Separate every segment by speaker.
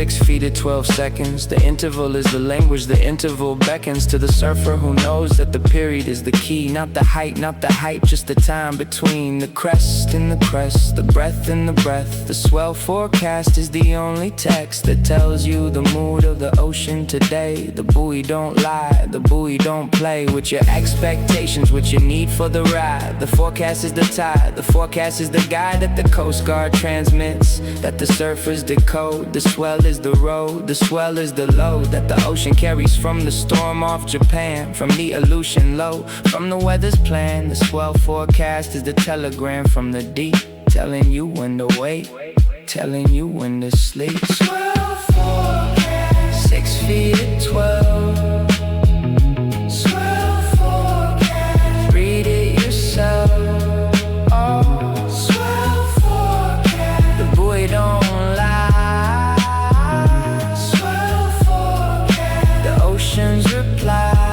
Speaker 1: 6 feet at 12 seconds. The interval is the language, the interval beckons to the surfer who knows that the period is the key. Not the height, not the height, just the time between the crest and the crest, the breath and the breath. The swell forecast is the only text that tells you the mood of the ocean today. The buoy don't lie, the buoy don't play with your expectations, with your need for the ride. The forecast is the tide, the forecast is the guide that the Coast Guard transmits, that the surfers decode. The swell is the road, the swell is the load that the ocean carries from the storm off Japan, from the Aleutian low, from the weather's plan. The swell forecast is the telegram from the deep, telling you when to wait, telling you when to sleep. Swell forecast, 6 feet at 12. Swell forecast, read it yourself. Oh, swell forecast, the buoy don't lie. Swell forecast, the ocean's reply.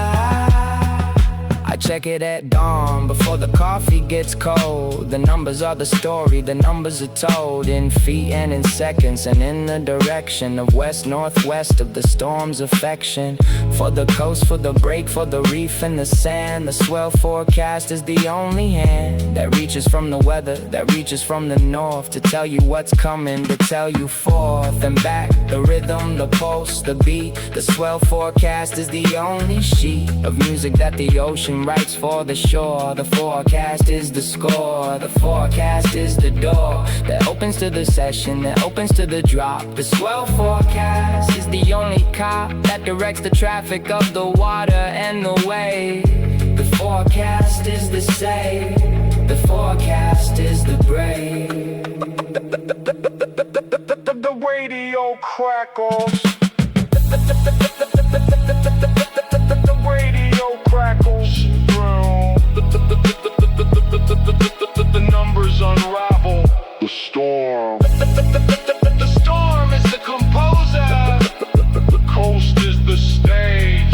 Speaker 1: I check it at dawn before the coffee gets cold. The numbers are the story, the numbers are told in feet and in seconds, and in the direction of west-northwest of the storm's affection. For the coast, for the break, for the reef and the sand. The swell forecast is the only hand that reaches from the weather, that reaches from the north, to tell you what's coming, to tell you forth and back. The rhythm, the pulse, the beat. The swell forecast is the only sheet of music that the ocean writes for the shore. The forecast is the score, the forecast is the door that opens to the session, that opens to the drop. The swell forecast is the only cop that directs the traffic of the water and the wave. The forecast is the say, the forecast is the brave.
Speaker 2: The radio crackles. The radio crackles through. The numbers unravel. The storm. The storm is the composer. The coast is the stage.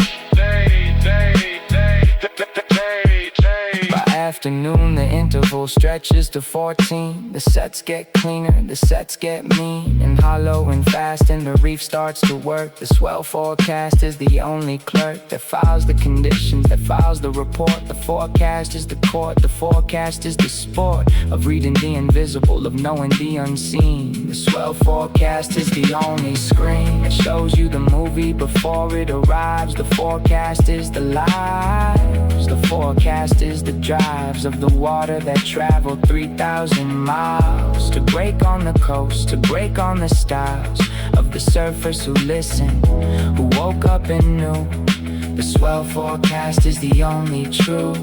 Speaker 1: By afternoon, the interval stretches to 14. The sets get cleaner, the sets get mean and hollow and fast, and the reef starts to work. The swell forecast is the only clerk that files the conditions, that files the report. The forecast is the court, the forecast is the sport of reading the invisible, of knowing the unseen. The swell forecast is the only screen that shows you the movie before it arrives. The forecast is the lives, the forecast is the drives of the water that traveled 3,000 miles to break on the coast, to break on the styles of the surfers who listened, who woke up and knew. The swell forecast is the only true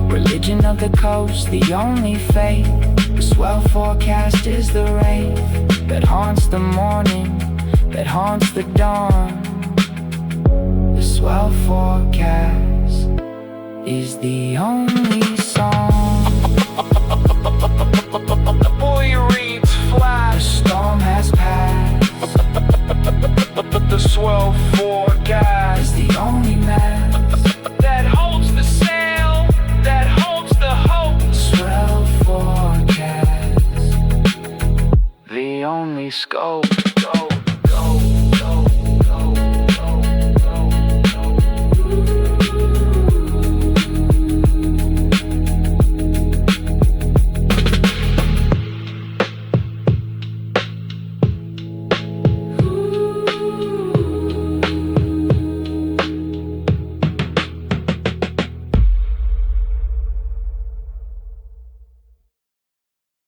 Speaker 1: religion of the coast, the only faith. The swell forecast is the rain that haunts the morning, that haunts the dawn. The swell forecast is the only song.
Speaker 2: The buoy reads flat.
Speaker 1: The storm has passed.
Speaker 2: The swell forecast
Speaker 1: is the only mast
Speaker 2: that holds the sail, that holds the hope.
Speaker 1: The swell forecast, the only scope.